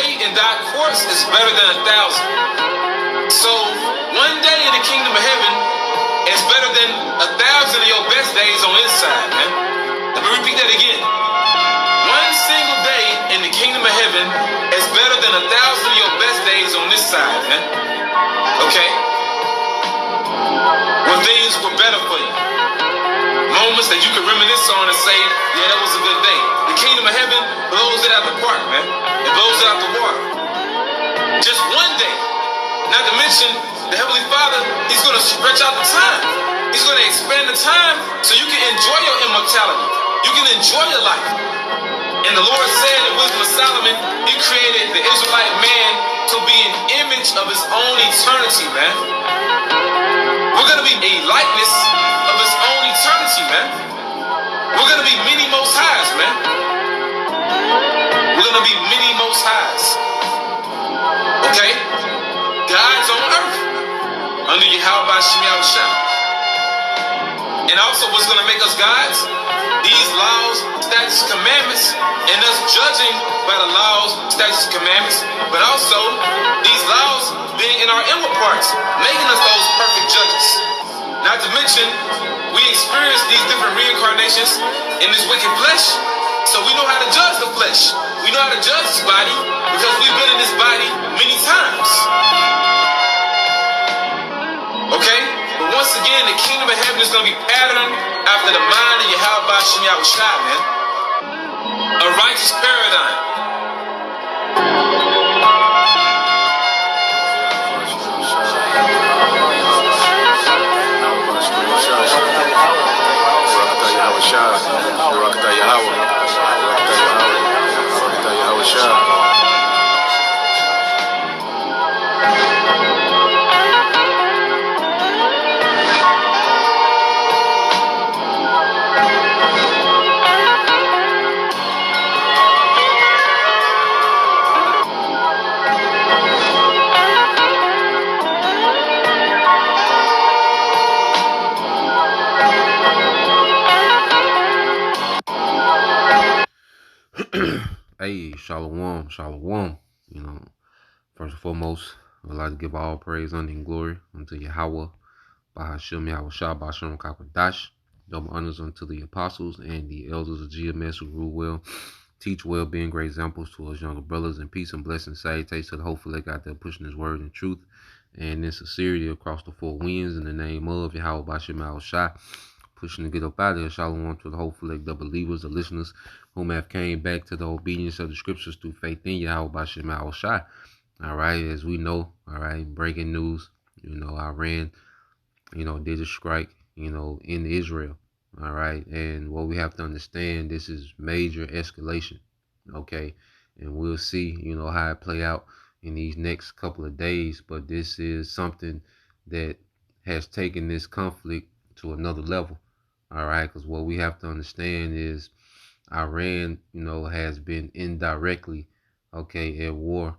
day in thy courts is better than 1,000. So one day in the kingdom of heaven is better than 1,000 of your best days on this side, man. Let me repeat that again. One single day in the kingdom of heaven is better than 1,000 of your best days on this side, man. Okay? When things were better for you. Moments that you can reminisce on and say, yeah, that was a good day. The kingdom of heaven blows it out the park, man. It blows it out the water. Just one day. Not to mention, the Heavenly Father, He's going to stretch out the time. He's going to expand the time so you can enjoy your immortality. You can enjoy your life. And the Lord said in Wisdom of Solomon, He created the Israelite man to be an image of his own eternity, man. We're going to be a likeness of his own eternity, man. We're going to be many most highs, man. We're going to be many most highs. Okay? Gods on earth under Yahweh Shem Yahushua. And also what's going to make us gods? These laws, statutes, commandments, and us judging by the laws, statutes, commandments, but also these laws being in our inward parts, making us those perfect judges. Not to mention, we experience these different reincarnations in this wicked flesh, so we know how to judge the flesh. We know how to judge this body because we've been in this body many times. Okay? But once again, the kingdom of heaven is going to be patterned after the mind of Yahweh Shem Yahushua, man. A righteous paradigm. Hey, shalom, shalom. First and foremost, I'd like to give all praise, honor, and glory unto Yahweh, Bahashem Yahushua, Bahashem Kakwadash. Double honors unto the apostles and the elders of GMS who rule well, teach well, being great examples to us younger brothers, and peace and blessings, salutations to the hopeful that got there pushing His word and truth and in sincerity across the four winds in the name of Yahweh, Bahashem Yahushua. Pushing to get up out of there. Shalom to the hopeful, the believers, the listeners whom have came back to the obedience of the scriptures through faith in Yahweh Bashem Yahushua. All right, as we know, all right, breaking news, Iran, did a strike, in Israel. All right, and what we have to understand, this is major escalation. Okay, and we'll see, how it play out in these next couple of days. But this is something that has taken this conflict to another level. All right, because what we have to understand is Iran, has been indirectly, at war,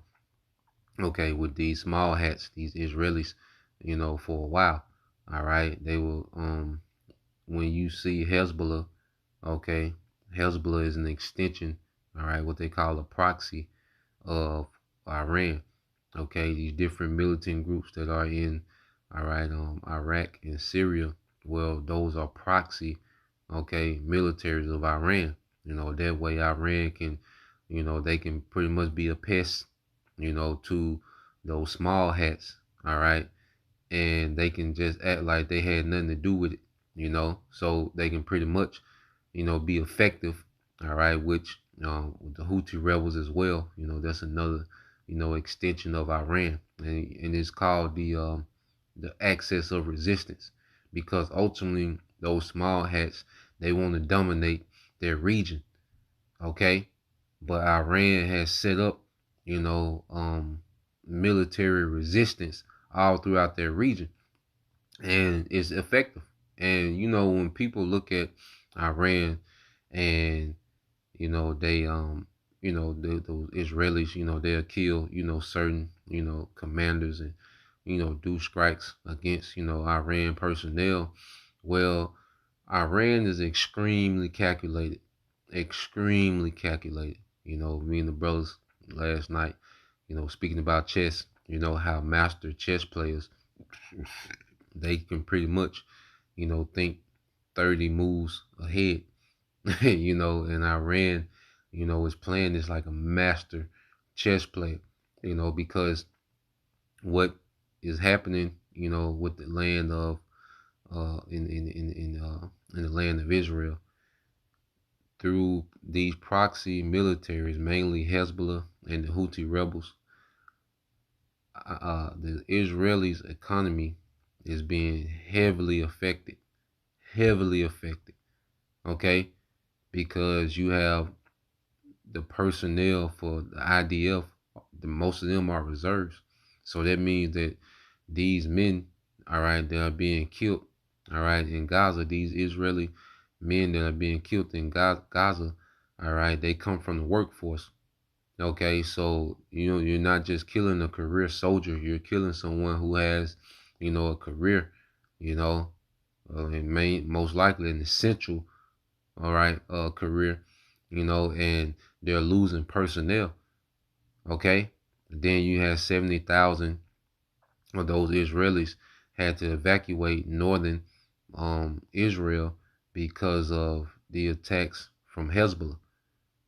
with these small hats, these Israelis, for a while. All right, they will, when you see Hezbollah, Hezbollah is an extension, all right, what they call a proxy of Iran. Okay, these different militant groups that are in, all right, Iraq and Syria. Well, those are proxy, militaries of Iran. That way Iran can, they can pretty much be a pest, to those small hats, all right? And they can just act like they had nothing to do with it, so they can pretty much, be effective, all right, which, with the Houthi rebels as well, that's another, extension of Iran. And it's called the axis of resistance. Because ultimately, those small hats, they want to dominate their region, okay? But Iran has set up, military resistance all throughout their region. And it's effective. And, when people look at Iran and, they, those Israelis, they'll kill, certain, commanders and, do strikes against, Iran personnel. Well, Iran is extremely calculated. Me and the brothers last night, Speaking about chess, how master chess players, they can pretty much, think 30 moves ahead, and Iran, is playing this like a master chess player, because what is happening, with the land of in the land of Israel through these proxy militaries, mainly Hezbollah and the Houthi rebels. The Israelis' economy is being heavily affected. Okay, because you have the personnel for the IDF, most of them are reserves. So that means that these men, all right, they are being killed, all right, in Gaza. These Israeli men that are being killed in Gaza, all right, they come from the workforce. Okay, so you're not just killing a career soldier, you're killing someone who has, a career, you know, and most likely an essential, all right, career, and they're losing personnel. Okay, then you have 70,000 of those Israelis had to evacuate northern Israel because of the attacks from Hezbollah.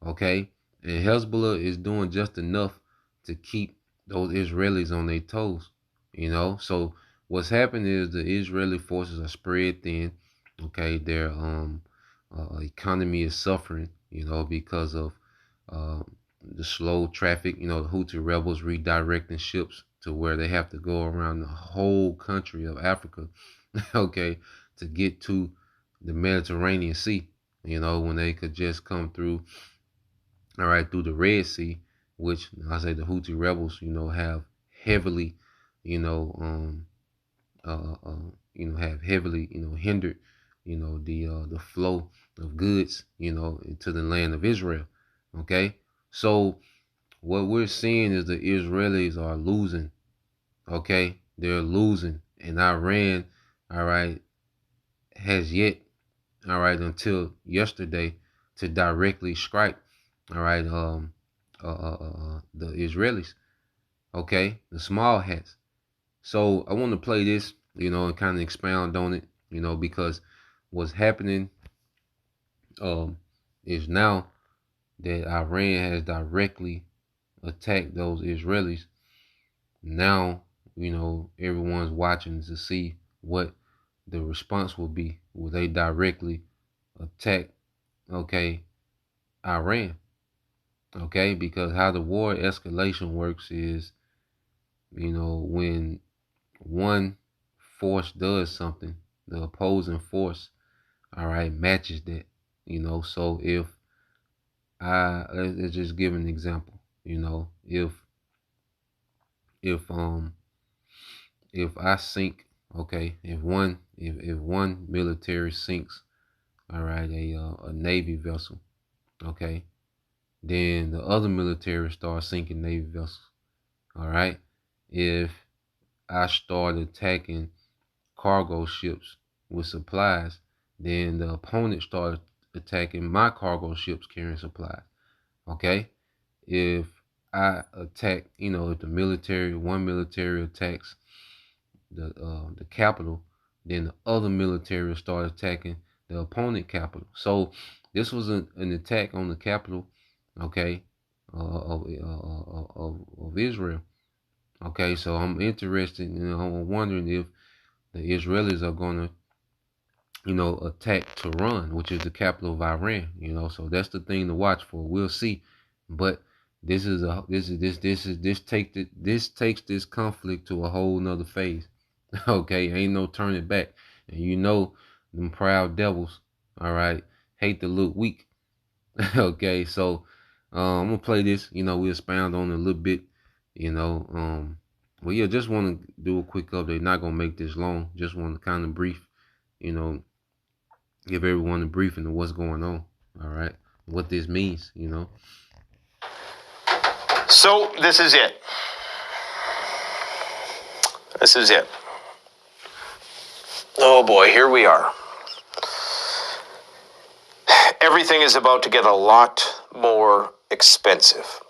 Okay, and Hezbollah is doing just enough to keep those Israelis on their toes. So what's happened is the Israeli forces are spread thin. Okay, their economy is suffering. Because of uh, the slow traffic. The Houthi rebels redirecting ships to where they have to go around the whole country of Africa. Okay, to get to the Mediterranean Sea. When they could just come through, all right, through the Red Sea, which I say the Houthi rebels, have heavily, you know, um, have heavily, hindered, the flow of goods, into the land of Israel. Okay, so what we're seeing is the Israelis are losing. Okay, they're losing, and Iran, all right, has yet, all right, until yesterday to directly strike, all right, the Israelis, okay, the small hats. So I want to play this, and kind of expound on it, because what's happening is now that Iran has directly attacked those Israelis. Now, everyone's watching to see what the response will be. Will they directly attack, okay, Iran? Okay, because how the war escalation works is, when one force does something, the opposing force, all right, matches that. So if let's just give an example. If if I sink, okay, if one military sinks, all right, a navy vessel, okay, then the other military starts sinking navy vessels. All right, if I start attacking cargo ships with supplies, then the opponent started attacking my cargo ships carrying supplies. Okay, if I attack, if one military attacks the capital, then the other military will start attacking the opponent capital. So this was an attack on the capital, okay, of Israel. Okay, so I'm interested, I'm wondering if the Israelis are going to, attack Tehran, which is the capital of Iran. So that's the thing to watch for. We'll see, but this takes this conflict to a whole nother phase. Okay, ain't no turning back, and them proud devils. All right, hate to look weak. Okay, so I'm gonna play this. We'll expound on it a little bit. Well, yeah, just want to do a quick update. Not gonna make this long. Just want to kind of brief, you know, give everyone a briefing of what's going on. All right, what this means. So this is it. This is it. Oh boy, here we are. Everything is about to get a lot more expensive.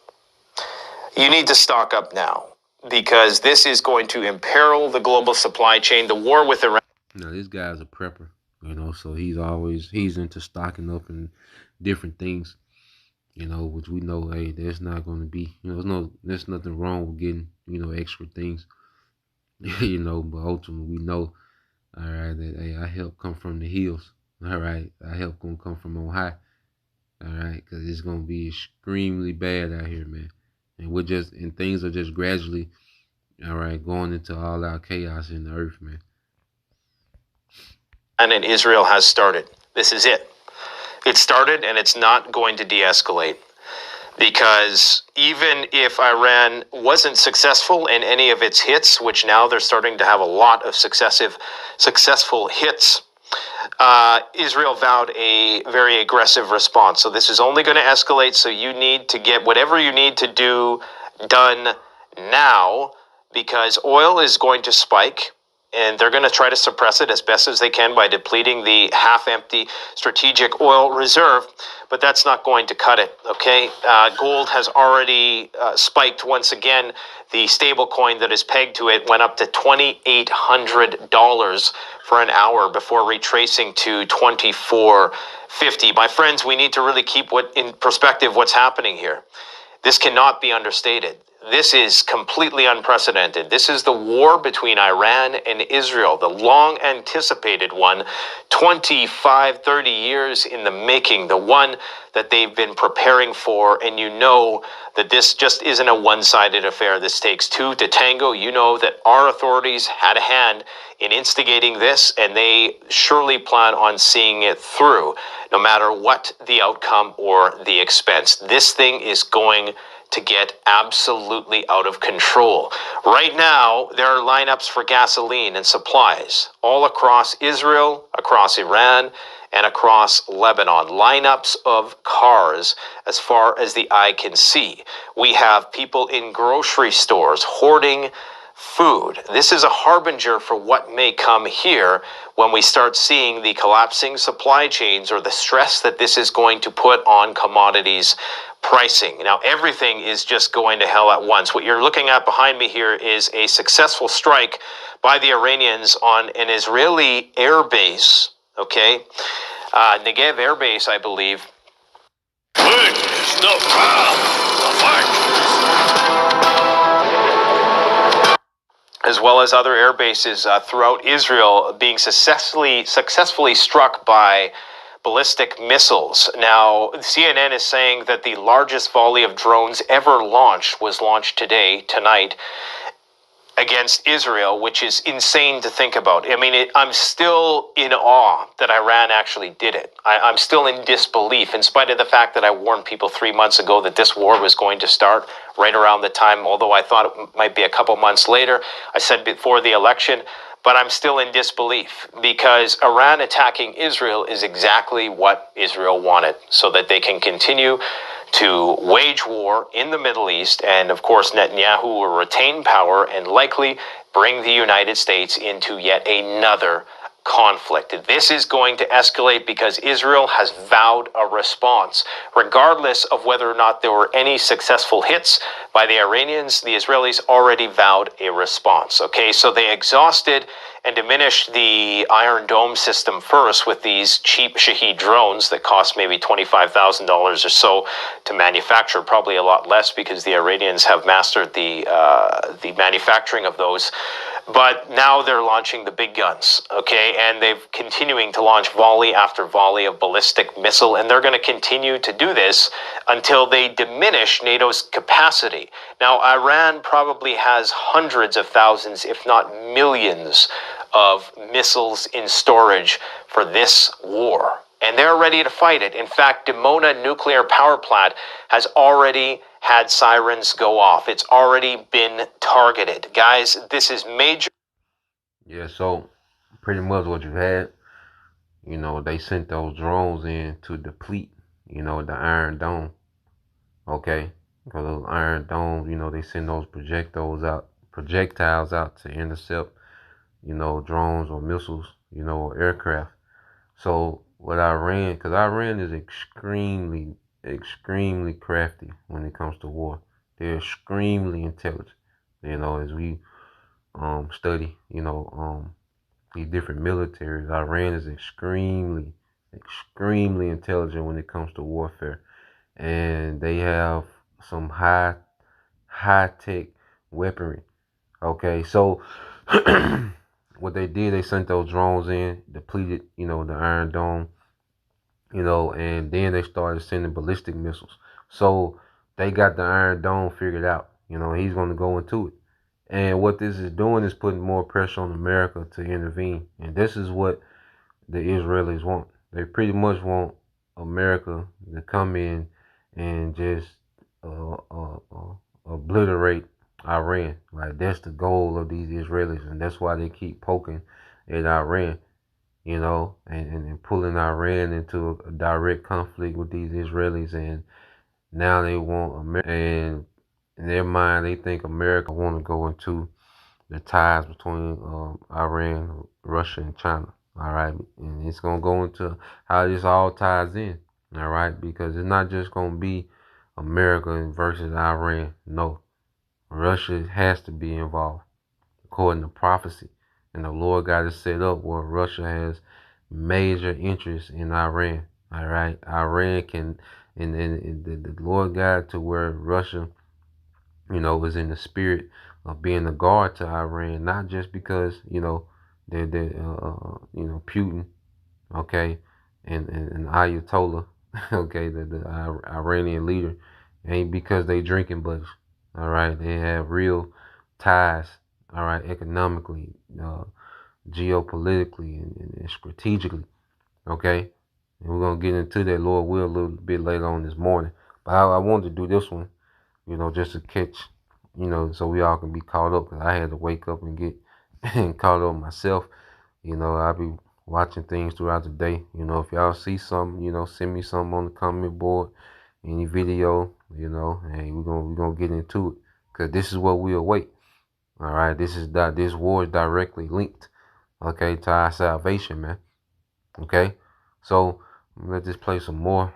You need to stock up now because this is going to imperil the global supply chain. The war with Iran. Now this guy's a prepper, so he's into stocking up and different things, which we know, hey, there's not going to be, there's nothing wrong with getting, extra things, but ultimately we know, all right, that, hey, our help come from the hills, all right, our help gonna come from on high, all right, because it's gonna be extremely bad out here, man, and things are just gradually, all right, going into all out chaos in the earth, man. And Israel has started. This is it. It started, and it's not going to de-escalate. Because even if Iran wasn't successful in any of its hits, which now they're starting to have a lot of successful hits, Israel vowed a very aggressive response. So this is only going to escalate, so you need to get whatever you need to do done now, because oil is going to spike. And they're going to try to suppress it as best as they can by depleting the half-empty strategic oil reserve. But that's not going to cut it, okay? Gold has already spiked once again. The stable coin that is pegged to it went up to $2,800 for an hour before retracing to $2,450. My friends, we need to really keep in perspective what's happening here. This cannot be understated. This is completely unprecedented. This is the war between Iran and Israel, the long anticipated one, 25, 30 years in the making, the one that they've been preparing for. And you know that this just isn't a one-sided affair. This takes two to tango. You know that our authorities had a hand in instigating this, and they surely plan on seeing it through, no matter what the outcome or the expense. This thing is going to get absolutely out of control. Right now, there are lineups for gasoline and supplies all across Israel, across Iran, and across Lebanon. Lineups of cars as far as the eye can see. We have people in grocery stores hoarding food. This is a harbinger for what may come here when we start seeing the collapsing supply chains, or the stress that this is going to put on commodities pricing. Now, everything is just going to hell at once. What you're looking at behind me here is a successful strike by the Iranians on an Israeli air base, okay? Negev Air Base, I believe. Work is not found. As well as other air bases throughout Israel being successfully struck by ballistic missiles. Now, CNN is saying that the largest volley of drones ever launched was launched tonight, against Israel, which is insane to think about. I mean, I'm still in awe that Iran actually did it. I'm still in disbelief, in spite of the fact that I warned people 3 months ago that this war was going to start right around the time, although I thought it might be a couple months later. I said before the election, but I'm still in disbelief, because Iran attacking Israel is exactly what Israel wanted, so that they can continue to wage war in the Middle East. And of course, Netanyahu will retain power and likely bring the United States into yet another conflict. This is going to escalate because Israel has vowed a response. Regardless of whether or not there were any successful hits by the Iranians, the Israelis already vowed a response. Okay, so they exhausted and diminished the Iron Dome system first with these cheap Shahed drones that cost maybe $25,000 or so to manufacture, probably a lot less because the Iranians have mastered the manufacturing of those. But now they're launching the big guns, okay? And they're continuing to launch volley after volley of ballistic missile, and they're going to continue to do this until they diminish NATO's capacity. Now, Iran probably has hundreds of thousands, if not millions, of missiles in storage for this war. And they're ready to fight it. In fact, Dimona nuclear power plant has already had sirens go off. It's already been targeted. Guys, this is major. Yeah, so pretty much what you had, they sent those drones in to deplete, the Iron Dome. Okay? Because those Iron Domes, they send those projectiles out to intercept, drones or missiles, or aircraft. So what Iran, because Iran is extremely crafty when it comes to war. They're extremely intelligent. You know, as we study, these different militaries, Iran is extremely intelligent when it comes to warfare, and they have some high tech weaponry. Okay, so what they did, they sent those drones in, depleted, the Iron Dome, and then they started sending ballistic missiles. So they got the Iron Dome figured out. He's going to go into it. And what this is doing is putting more pressure on America to intervene. And this is what the Israelis want. They pretty much want America to come in and just obliterate Iran. Like, that's the goal of these Israelis, and that's why they keep poking at Iran, and pulling Iran into a direct conflict with these Israelis. And now they want America, and in their mind, they think America want to go into the ties between Iran, Russia, and China. All right, and it's gonna go into how this all ties in. All right, because it's not just gonna be America versus Iran. No, Russia has to be involved according to prophecy, and the Lord got it set up where Russia has major interest in Iran. All right, Iran can, and the Lord got it to where Russia, was in the spirit of being a guard to Iran, not just because, they're Putin, okay, and Ayatollah, okay, the Iranian leader, ain't because they drinking buddies, all right, they have real ties, all right, economically, geopolitically, and strategically, okay, and we're gonna get into that, Lord will, a little bit later on this morning, but I wanted to do this one, just to catch, so we all can be caught up. Cause I had to wake up and get caught up myself. I'll be watching things throughout the day. If y'all see something, send me something on the comment board, any video, and we're gonna get into it. Cause this is what we await. All right, this war is directly linked, okay, to our salvation, man. Okay, so let this play some more.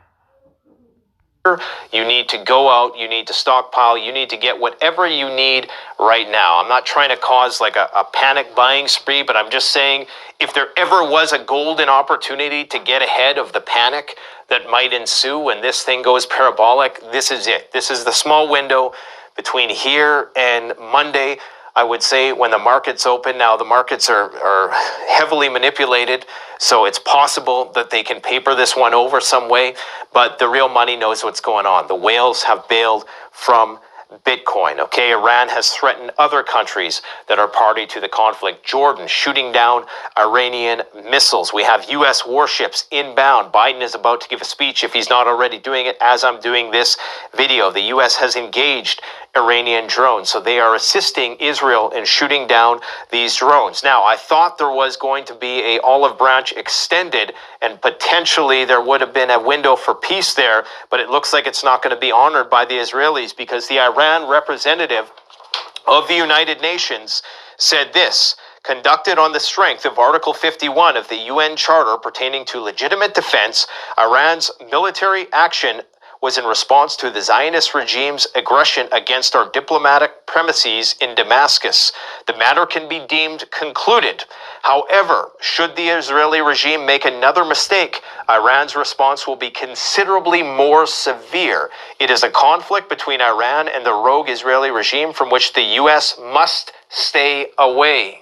You need to go out, you need to stockpile, you need to get whatever you need right now. I'm not trying to cause like a panic buying spree, but I'm just saying if there ever was a golden opportunity to get ahead of the panic that might ensue when this thing goes parabolic, this is it. This is the small window between here and Monday. I would say when the markets open. Now the markets are heavily manipulated, so it's possible that they can paper this one over some way, but the real money knows what's going on. The whales have bailed from Bitcoin, okay? Iran has threatened other countries that are party to the conflict. Jordan shooting down Iranian missiles. We have U.S. warships inbound. Biden is about to give a speech, if he's not already doing it, as I'm doing this video. The U.S. has engaged Iranian drones, so they are assisting Israel in shooting down these drones. Now, I thought there was going to be a olive branch extended, and potentially there would have been a window for peace there, but it looks like it's not going to be honored by the Israelis, because the Iran representative of the United Nations said this: conducted on the strength of Article 51 of the UN Charter pertaining to legitimate defense, Iran's military action was in response to the Zionist regime's aggression against our diplomatic premises in Damascus. The matter can be deemed concluded. However, should the Israeli regime make another mistake, Iran's response will be considerably more severe. It is a conflict between Iran and the rogue Israeli regime from which the U.S. must stay away.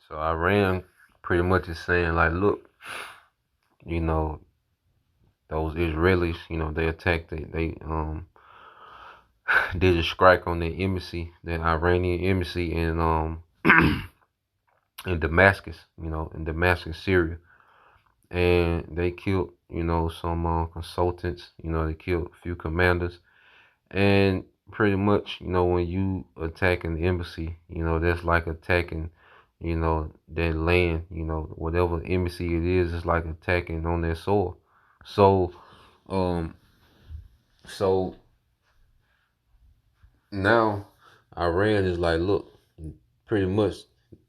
So Iran pretty much is saying, like, look, those Israelis, they attacked they did a strike on their embassy, the Iranian embassy in in Damascus, Syria. And they killed, some consultants, they killed a few commanders. And pretty much, when you attacking the embassy, that's like attacking, that land, whatever embassy it is, it's like attacking on their soil. So, so now Iran is like, look, pretty much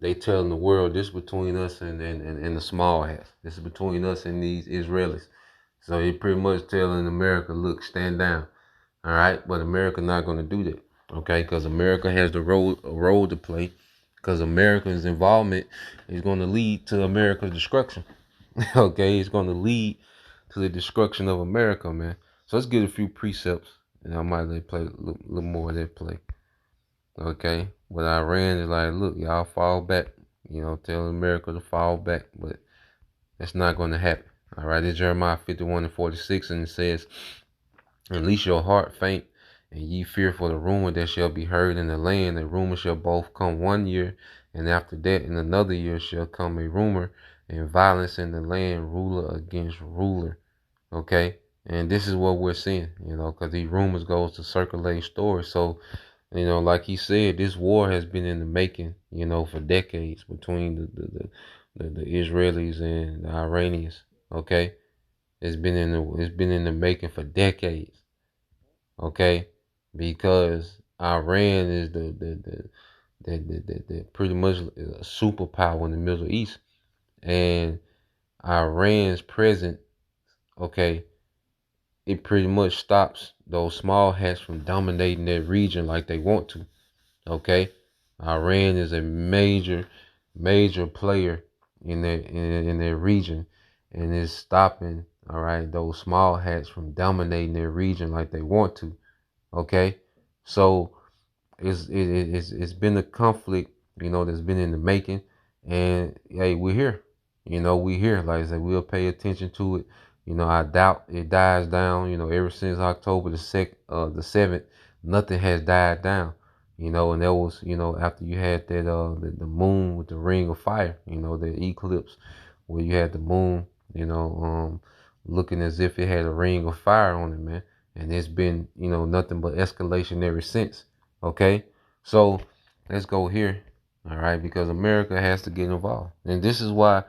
they telling the world this between us and the small hats. This is between us and these Israelis. So they pretty much telling America, look, stand down. All right, but America not going to do that. Okay, because America has the role to play. Because America's involvement is going to lead to America's destruction. Okay, it's going to lead to the destruction of America, man. So let's get a few precepts, and I might let play a little more of that play. Okay, but Iran is like, look, y'all fall back. You know, tell America to fall back, but that's not going to happen. All right, it's Jeremiah 51:46, and it says, "Unleash your heart faint, and ye fear for the rumor that shall be heard in the land. A rumor shall both come 1 year, and after that in another year shall come a rumor, and violence in the land, ruler against ruler." Okay, and this is what we're seeing, you know, because these rumors goes to circulating stories. So, you know, like he said, this war has been in the making, you know, for decades between the Israelis and the Iranians. Okay, it's been in the making for decades. Okay, because Iran is the pretty much a superpower in the Middle East, and Iran's presence, okay, it pretty much stops those small hats from dominating that region like they want to. Okay, Iran is a major player in their region, and is stopping, all right, those small hats from dominating their region like they want to. Okay, so it's been a conflict, you know, that's been in the making, and hey, we're here. You know, we here. Like I said, we'll pay attention to it. You know, I doubt it dies down. You know, ever since October the 7th, nothing has died down. You know, and that was, you know, after you had that the moon with the ring of fire. You know, the eclipse where you had the moon. You know, looking as if it had a ring of fire on it, man. And it's been, you know, nothing but escalation ever since. Okay, so let's go here. All right, because America has to get involved, and this is why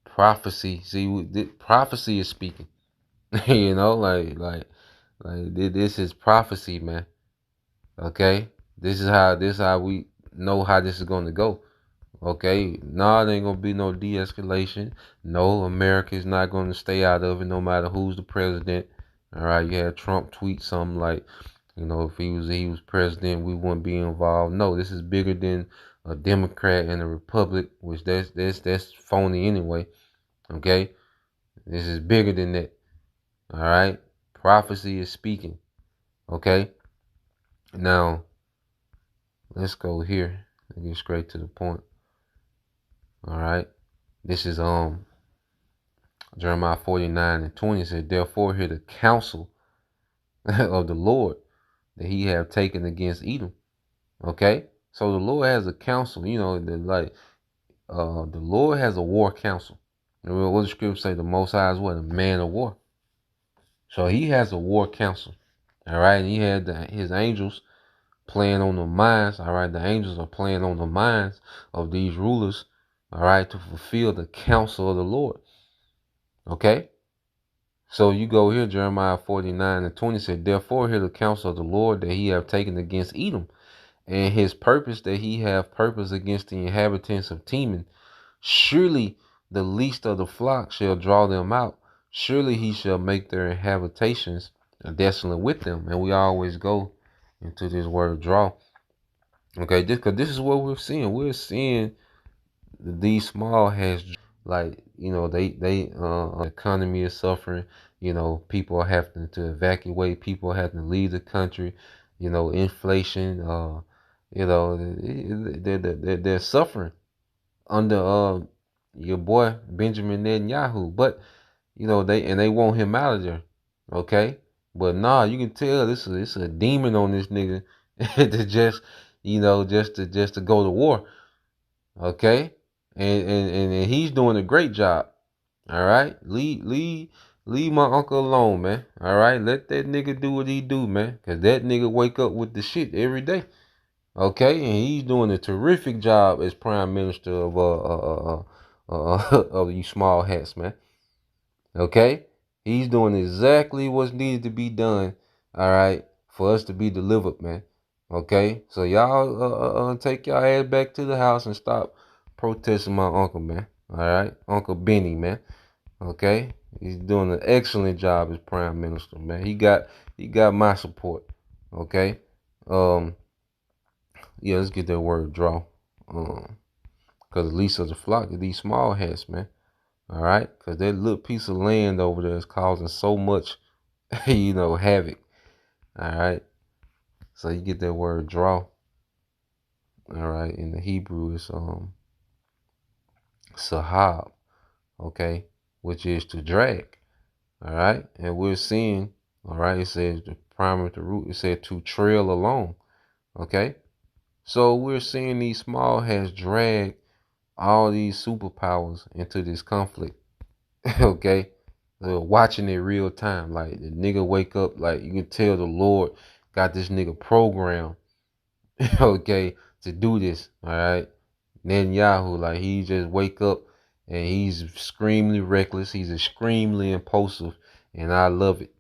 prophecy. See, prophecy is speaking. You know, like this is prophecy, man. Okay, this is how we know how this is going to go. Okay, nah, there ain't gonna be no de-escalation. No, America is not gonna stay out of it, no matter who's the president. All right, you had Trump tweet something like, you know, if he was president, we wouldn't be involved. No, this is bigger than a Democrat and a Republic, which that's phony anyway. Okay, this is bigger than that. All right, prophecy is speaking. Okay, now let's go here and get straight to the point. All right, this is Jeremiah 49:20 said, "Therefore hear the counsel of the Lord that he have taken against Edom." Okay, so the Lord has a counsel. You know, the Lord has a war council. What the scripture say? The Most High is what? A man of war. So he has a war council. All right, and he had his angels playing on the minds. All right, the angels are playing on the minds of these rulers. All right, to fulfill the counsel of the Lord. Okay. So you go here, Jeremiah 49:20 said, "Therefore hear the counsel of the Lord that he have taken against Edom, and his purpose that he have purpose against the inhabitants of Teman. Surely the least of the flock shall draw them out. Surely he shall make their habitations desolate with them." And we always go into this word draw. Okay, because this is what we're seeing. We're seeing these small hands, like, you know, they economy is suffering. You know, people are having to evacuate. People are having to leave the country. You know, inflation. You know, they're suffering under your boy Benjamin Netanyahu. But you know, they want him out of there. Okay, but nah, you can tell this is a demon on this nigga to just, you know, just to go to war. Okay, and he's doing a great job. All right, leave my uncle alone, man. All right, let that nigga do what he do, man. Cause that nigga wake up with the shit every day. Okay, and he's doing a terrific job as prime minister of of these small hats, man. Okay, he's doing exactly what's needed to be done. All right, for us to be delivered, man. Okay, so y'all take y'all ass back to the house and stop protesting my uncle, man. All right, Uncle Benny, man. Okay, he's doing an excellent job as prime minister, man. He got my support. Okay. Yeah, let's get that word draw. Cause the least of the flock are these small hats, man. All right, cause that little piece of land over there is causing so much, havoc. All right, so you get that word draw. All right, in the Hebrew it's sahab, okay, which is to drag. All right, and we're seeing, all right, it says the prime of the root. It said to trail along. Okay, so we're seeing these small hats drag all these superpowers into this conflict. Okay, watching it real time. Like the nigga wake up, like you can tell the Lord got this nigga programmed, okay, to do this. All right, Netanyahu, like he just wake up and he's extremely reckless. He's extremely impulsive, and I love it.